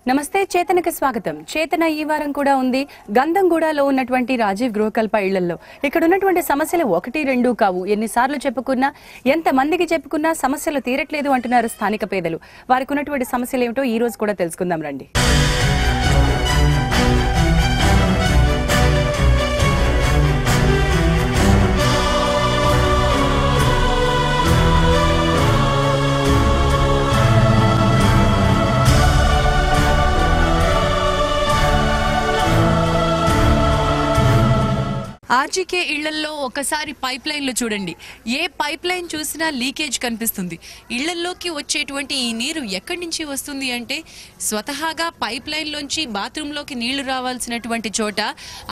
నమస్తే చేతనకి స్వాగతం. చేతన ఈ వారం కూడా ఉంది గంధంగూడలో ఉన్నటువంటి రాజీవ్ గృహకల్ప ఇళ్లలో. ఇక్కడ ఉన్నటువంటి సమస్యలు 1-2 కావు. ఎన్నిసార్లు చెప్పుకున్నా, ఎంత మందికి చెప్పుకున్నా సమస్యలు తీరట్లేదు అంటున్నారు స్థానిక పేదలు. వారికి ఉన్నటువంటి సమస్యలు ఏమిటో ఈ రోజు కూడా తెలుసుకుందాం రండి. ఆర్జీకే ఇళ్లల్లో ఒకసారి పైప్ లైన్లు చూడండి. ఏ పైప్ లైన్ చూసినా లీకేజ్ కనిపిస్తుంది. ఇళ్లల్లోకి వచ్చేటువంటి ఈ నీరు ఎక్కడి నుంచి వస్తుంది అంటే స్వతహాగా పైప్ లైన్లోంచి బాత్రూంలోకి నీళ్లు రావాల్సినటువంటి చోట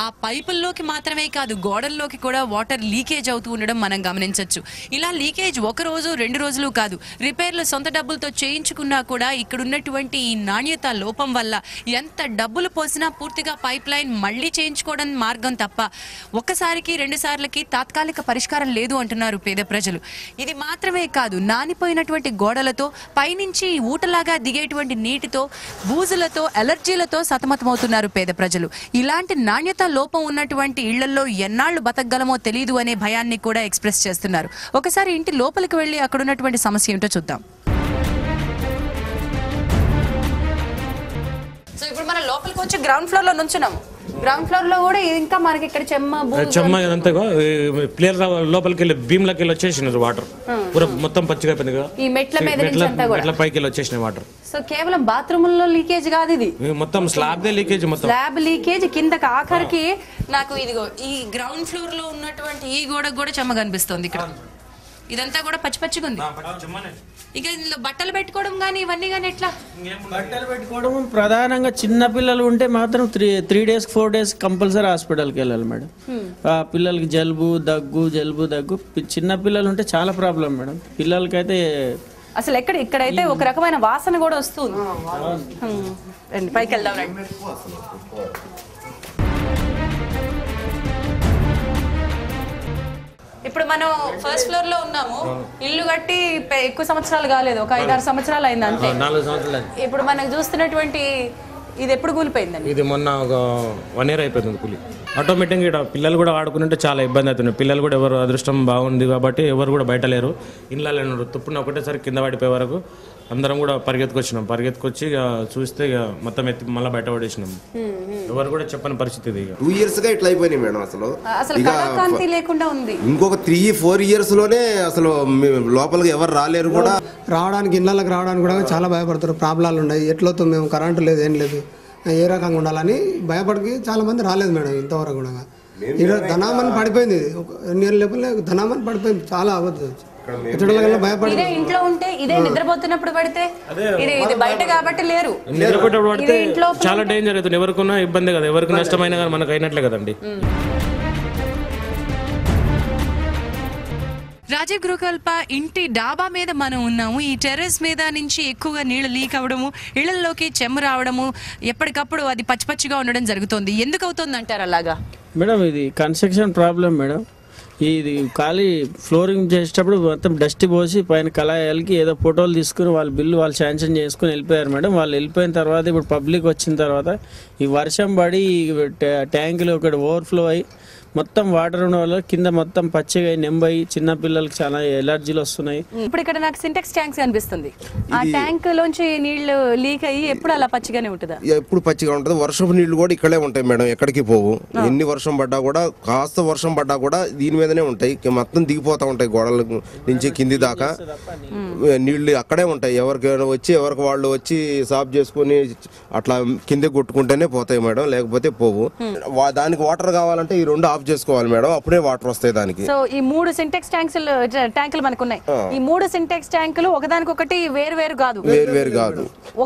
ఆ పైపుల్లోకి మాత్రమే కాదు, గోడల్లోకి కూడా వాటర్ లీకేజ్ అవుతూ ఉండడం మనం గమనించవచ్చు. ఇలా లీకేజ్ 1 రోజు 2 రోజులు కాదు, రిపేర్లు సొంత డబ్బులతో చేయించుకున్నా కూడా ఇక్కడ ఉన్నటువంటి ఈ నాణ్యత లోపం వల్ల ఎంత డబ్బులు పోసినా పూర్తిగా పైప్ లైన్ మళ్లీ చేయించుకోవడం మార్గం తప్ప ఒక్కసారికి 2 సార్లకి తాత్కాలిక పరిష్కారం లేదు అంటున్నారు పేద ప్రజలు. ఇది మాత్రమే కాదు, నానిపోయినటువంటి గోడలతో, పైనుంచి ఊటలాగా దిగేటువంటి నీటితో, బూజులతో, అలర్జీలతో సతమతమవుతున్నారు పేద ప్రజలు. ఇలాంటి నాణ్యత లోపం ఉన్నటువంటి ఇళ్లలో ఎన్నాళ్లు బతకగలమో తెలియదు అనే భయాన్ని కూడా ఎక్స్ప్రెస్ చేస్తున్నారు. ఒకసారి ఇంటి లోపలికి వెళ్లి అక్కడ ఉన్నటువంటి సమస్య ఏంటో చూద్దాం. సో ఇప్పుడు మనం లోపలికి వచ్చి గ్రౌండ్ ఫ్లోర్ లో నుంచున్నాము. గ్రౌండ్ ఫ్లోర్ లో కూడా ఇంకా మనకి ఇక్కడ చెమ్మ ఇదంతా ప్లేయర్ లోపలికి వెళ్ళి బీమ్ లకి వెళ్ళి వచ్చేసినారు వాటర్ మొత్తం పచ్చిగా అయిపోయింది కదా. ఈ మెట్ల మీద పైకి వెళ్ళి వచ్చేసినాయి వాటర్. సో కేవలం బాత్రూమ్ లో లీకేజ్ కాదు, ఇది మొత్తం స్లాబ్ లీకేజ్, మొత్తం స్లాబ్ లీకేజ్ కిందకి ఆఖరికి నాకు ఇదిగో ఈ గ్రౌండ్ ఫ్లోర్ లో ఉన్నటువంటి ఈ గోడకు కూడా చెమ్మ కనిపిస్తుంది. ఇక్కడ ఇదంతా కూడా పచ్చి పచ్చిగా ఉంది. ఇక ఇందులో బట్టలు పెట్టుకోవడం కానీ ఇవన్నీ కానీ ఎట్లా? బట్టలు పెట్టుకోవడం ప్రధానంగా చిన్న పిల్లలు ఉంటే మాత్రం 3 days 4 days కంపల్సరీ హాస్పిటల్కి వెళ్ళాలి మేడం. పిల్లలకి జలుబు దగ్గు చిన్న పిల్లలు ఉంటే చాలా ప్రాబ్లం మేడం. పిల్లలకైతే అసలు ఇక్కడైతే ఒక రకమైన వాసన కూడా వస్తుంది. పైకి వెళ్దాం రండి. ఇప్పుడు మనం ఫస్ట్ ఫ్లోర్ లో ఉన్నాము. ఇల్లు కట్టి ఎక్కువ సంవత్సరాలు కాలేదు, ఒక 5-6 సంవత్సరాలు అయింది అంతే. 4 సంవత్సరాలు. ఇప్పుడు మనం చూస్తున్నటువంటి ఇది ఎప్పుడు కూలిపోయిందండి? ఇది మొన్న ఒక 1 year అయిపోతుంది కూలి. ఆటోమేటిక్గా ఇక్కడ పిల్లలు కూడా ఆడుకుంటే చాలా ఇబ్బంది అవుతుంది. పిల్లలు కూడా ఎవరు అదృష్టం బాగుంది కాబట్టి ఎవరు కూడా బయట లేరు, ఇళ్ళలో తుప్పున ఒకటేసారి కింద పడిపోయే వరకు అందరం కూడా పరిగెత్తుకొచ్చి ఇక చూస్తే ఇక మొత్తం ఎత్తి మళ్ళీ బయట పడేసినాం. ఎవరు కూడా చెప్పని పరిస్థితి. ఇది 2 years గా ఇట్లా అయిపోయినాయి మేడం. అసలు లేకుండా ఉంది. ఇంకొక 3-4 years లోనే అసలు లోపలికి ఎవరు రాలేరు కూడా. రావడానికి ఇళ్ళకి రావడానికి కూడా చాలా భయపడతారు. ప్రాబ్లాలు ఉన్నాయి. ఎట్లతో మేము కరెంటు లేదు, ఏం లేదు, ఏ రకంగా ఉండాలని భయపడికి చాలా మంది రాలేదు మేడం ఇంతవరకు కూడా. ఈరోజు ధనామని పడిపోయింది, ధనామని పడిపోయింది. చాలా అవ్వదు భయపడి ఇంట్లో ఉంటే ఇదే నిద్రపోతున్నప్పుడు పడితే ఇది బయట కాబట్టి లేరు. నిద్రపోయేటప్పుడు పడితే చాలా డేంజర్ అవుతుంది. ఎవరికైనా ఇబ్బంది కదా, ఎవరికి నష్టమైనా కానీ మనకు అయినట్లే కదండి. రాజీవ్ గృహకల్ప ఇంటి డాబా మీద మనం ఉన్నాము. ఈ టెర్రస్ మీద నుంచి ఎక్కువగా నీళ్లు లీక్ అవ్వడము, ఇళ్లలోకి చెమ్మ రావడము, ఎప్పటికప్పుడు అది పచ్చిగా ఉండడం జరుగుతుంది. ఎందుకు అవుతుంది అంటారు అలాగా? మేడం ఇది కన్స్ట్రక్షన్ ప్రాబ్లం మేడం. ఇది ఖాళీ ఫ్లోరింగ్ చేసేటప్పుడు మొత్తం డస్ట్ పోసి పైన కళాయాలకి ఏదో ఫోటోలు తీసుకుని వాళ్ళ బిల్లు వాళ్ళు శాంక్షన్ చేసుకుని వెళ్ళిపోయారు మేడం. వాళ్ళు వెళ్ళిపోయిన తర్వాత ఇప్పుడు పబ్లిక్ వచ్చిన తర్వాత ఈ వర్షం పడి ట్యాంకులు ఒకటి ఓవర్ఫ్లో అయ్యి మొత్తం వాటర్ ఉన్న వల్ల కింద మొత్తం పచ్చిగా నెంబయి చిన్న పిల్లలకి చాలా ఎలర్జీలు వస్తున్నాయి. ఇప్పుడు ఇక్కడ నాకు సింటెక్స్ ట్యాంక్స్ కనిపిస్తుంది. ఆ ట్యాంక్ లోంచి నీళ్లు లీక్ అయ్యి ఎప్పుడు అలా పచ్చిగానే ఉంటుందా? ఎప్పుడు పచ్చిగా ఉంటుంది. వర్షపు నీళ్లు కూడా ఇక్కడే ఉంటాయి మేడం, ఎక్కడికి పోవు. ఎన్ని వర్షం పడ్డా కూడా, కాస్త వర్షం పడ్డా కూడా దీని మీదనే ఉంటాయి. మొత్తం దిగిపోతా ఉంటాయి గోడల నుంచి కింది దాకా. నీళ్లు అక్కడే ఉంటాయి. ఎవరికి వాళ్ళు వచ్చి సాఫ్ చేసుకుని అట్లా కింద కొట్టుకుంటేనే పోతాయి మేడం, లేకపోతే పోవు. దానికి వాటర్ కావాలంటే ఈ 2 ఆఫ్ చేసుకోవాలి మేడం, అప్పుడే వాటర్ వస్తాయి దానికి. సో ఈ 3 సింటెక్స్ ట్యాంకులు మనకు ఉన్నాయి. ఈ 3 సింటెక్స్ ట్యాంకులు ఒకదానికొకటి వేరు కాదు,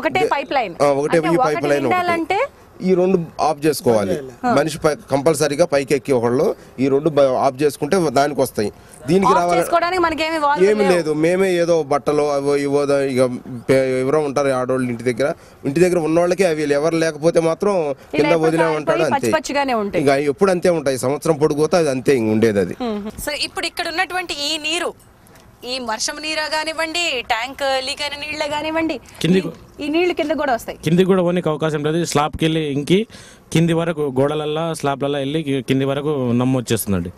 ఒకటే పైప్ లైన్. అంటే ఈ 2 ఆఫ్ చేసుకోవాలి. మనిషి కంపల్సరీగా పైకి ఎక్కి ఒకళ్ళు ఈ 2 ఆఫ్ చేసుకుంటే దానికి వస్తాయి. దీనికి రావాలి ఏమి లేదు. మేమే ఏదో బట్టలు అవో ఇవో ఇక ఎవరో ఉంటారు ఆడవాళ్ళు ఇంటి దగ్గర ఉన్న వాళ్ళకి అవి, ఎవరు లేకపోతే మాత్రం కింద వదిలే ఉంటాడు అంతే. ఇంకా ఎప్పుడు అంతే ఉంటాయి, సంవత్సరం పొడుగుతా అది అంతే ఉండేది అది. సో ఇప్పుడు ఇక్కడ ఉన్నటువంటి ఈ నీరు, ఈ వర్షం నీరు కానివ్వండి, ట్యాంక్ లీక్ అయిన నీళ్ళే కానివ్వండి, ఈ నీళ్లు కింద కూడా వస్తాయి. కింది కూడా పోనీకి అవకాశం లేదు. స్లాబ్కి వెళ్ళి ఇంకి కింది వరకు గోడలల్లో స్లాబ్లలో వెళ్ళి కింది వరకు నమ్ము వచ్చేస్తుందండి.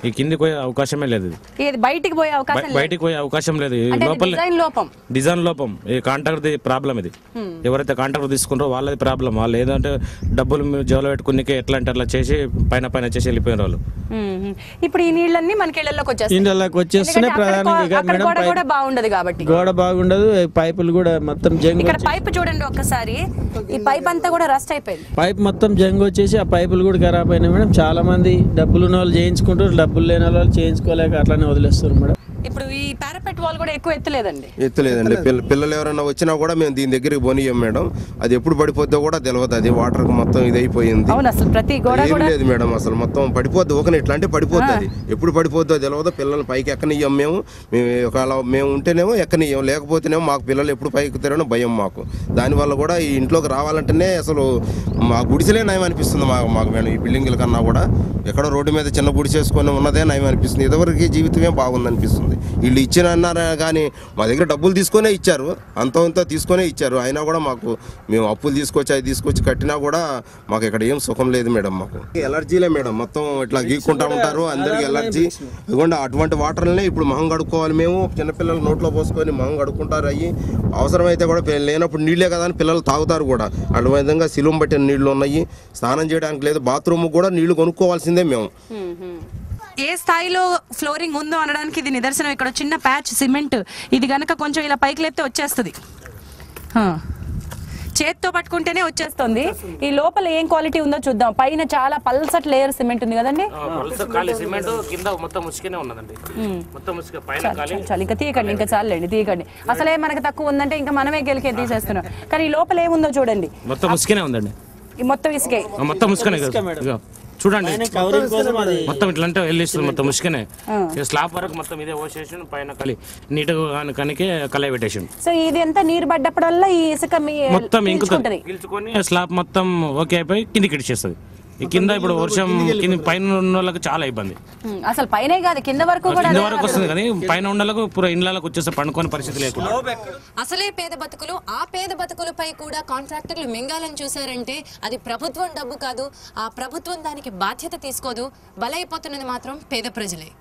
ఈ కిందికి పోయే అవకాశమే లేదు. ఇది బయటికి పోయే అవకాశం లేదు. బయటికి పోయే అవకాశం లేదు. అంటే లోపల డిజైన్ లోపం. డిజైన్ లోపం. ఈ కాంట్రాక్టర్ది ప్రాబ్లం ఇది. ఎవరైతే కాంట్రాక్టర్ తీసుకుంటారో వాళ్ళది ప్రాబ్లం. వాళ్ళు ఏదంటే డబ్బులు మీరు జోలో పెట్టుకునికే ఎట్లా అంటే అట్లా చేసి పైన చేసి వెళ్ళిపోయిన వాళ్ళు. ఇప్పుడు ఈ నీళ్ళన్నీ మనకి ఇళ్ళలోకి వచ్చేస్తాయి. ఇండ్లలోకి వచ్చేస్తున్నాయి. ప్రధానంగా మేడం గోడ కూడా బాగుండదు కాబట్టి, గోడ బాగుండదు, పైపులు కూడా మొత్తం జంగు. ఇక్కడ పైప్ చూడండి ఒక్కసారి, ఈ పైప్ అంతా కూడా రస్ట్ అయిపోయింది. పైప్ మొత్తం జంగు వచ్చేసి ఆ పైపులు కూడా ఖరాబ్ అయినాయి మేడం. చాలా మంది డబ్బులు ఉన్న వాళ్ళు చేయించుకుంటారు, డబ్బులు లేని వాళ్ళు చేయించుకోలేక అట్లానే వదిలేస్తారు మేడం. ఇప్పుడు ఈ పారాపెట్ వాల్ కూడా ఎక్కువ ఎత్తలేదండి. పిల్లలు ఎవరైనా వచ్చినా కూడా మేము దీని దగ్గరికి పోనీయం మేడం. అది ఎప్పుడు పడిపోద్దో కూడా తెలియదు. అది వాటర్ మొత్తం ఇది అయిపోయింది. అవును, అసలు ప్రతి గోడ కూడా లేదు మేడం. అసలు మొత్తం పడిపోద్ది. ఒకనే ఇట్లా అంటే పడిపోద్ది. అది ఎప్పుడు పడిపోద్దో తెలియదు. పిల్లలు పైకి ఎక్కనియ్యం మేము. ఒకవేళ మేము ఉంటేనేమో ఎక్కనియ్యం, లేకపోతేనేమో మాకు పిల్లలు ఎప్పుడు పైకి ఎక్కుతారో భయం మాకు. దానివల్ల కూడా ఈ ఇంట్లోకి రావాలంటేనే అసలు మా గుడిసెలే నయం అనిపిస్తుంది మాకు మేడం. ఈ బిల్డింగ్ల కన్నా కూడా ఎక్కడో రోడ్డు మీద చిన్న గుడిసేసుకొని ఉన్నదే నయం అనిపిస్తుంది. ఇదివరకు జీవితమే బాగుంది అనిపిస్తుంది. వీళ్ళు ఇచ్చిన అన్నారు కానీ మా దగ్గర డబ్బులు తీసుకొనే ఇచ్చారు, అంత తీసుకొనే ఇచ్చారు. అయినా కూడా మాకు మేము అప్పులు తీసుకొచ్చి కట్టినా కూడా మాకు ఇక్కడ ఏం సుఖం లేదు మేడం. మాకు ఎలర్జీలే మేడం. మొత్తం ఇట్లా గీక్కుంటా ఉంటారు, అందరికి ఎలర్జీ. ఇదిగోండి అటువంటి వాటర్లనే ఇప్పుడు మొహం కడుక్కోవాలి మేము. చిన్నపిల్లలు నోట్లో పోసుకొని మొహం కడుక్కుంటారు. అయ్యి అవసరమైతే కూడా లేనప్పుడు నీళ్ళే కదా అని పిల్లలు తాగుతారు కూడా. అటు విధంగా సిలువం పట్టిన నీళ్లు ఉన్నాయి. స్నానం చేయడానికి లేదు, బాత్రూమ్ కూడా నీళ్లు కొనుక్కోవాల్సిందే మేము. ఏ స్థాయిలో ఫ్లోరింగ్ ఉందో అనడానికి ఇది నిదర్శనం. ఇక్కడ చిన్న ప్యాచ్ సిమెంట్, ఇది గనక కొంచెం ఇలా పైకి లేపితే వచ్చేస్తుంది. చేత్తో పట్టుకుంటేనే వచ్చేస్తుంది. ఈ లోపల ఏం క్వాలిటీ ఉందో చూద్దాం. పైన చాలా పల్సట్ లేయర్ సిమెంట్ ఉంది కదండి. చాలు, ఇంకా తీయకండి, ఇంకా చాలండి, తీయకండి. అసలే మనకు తక్కువ ఉందంటే ఇంకా మనమే గెలికే తీసేస్తున్నాం. కానీ ఈ లోపల ఏముందో చూడండి. మొత్తం ముసుకనే ఉందండి. ఈ మొత్తం ఇసుకే, మొత్తం ముసుకనే చూడండి. మొత్తం ఇట్లా అంటే వెళ్ళిస్తుంది. మొత్తం ముసుకనే. స్లాబ్ వరకు మొత్తం ఇదే పోసేసి పైన నీట్గా కనికి కలయి పెట్టేసి. సో ఇది ఎంత నీరు పడ్డప్పుడల్లా ఈ ఇసుక మొత్తం పీల్చుకొని స్లాబ్ మొత్తం ఓకే అయిపోయి కిందికి ఇడిచేస్తుంది. ఈ కింద ఇప్పుడు వర్షం పైన ఉన్న వాళ్ళకి చాలా ఇబ్బంది. అసలు పైన కాదు కింద వరకు వస్తుంది కానీ పైన ఉన్న వాళ్ళకు పూర ఇండ్లకు వచ్చేస్తే పండుకొని పరిస్థితి లేకుండా. అసలే పేద బతుకులు, ఆ పేద బతుకులపై కూడా కాంట్రాక్టర్లు మింగాలని చూశారంటే అది ప్రభుత్వం డబ్బు కాదు. ఆ ప్రభుత్వం దానికి బాధ్యత తీసుకోదు. బలైపోతున్నది మాత్రం పేద ప్రజలే.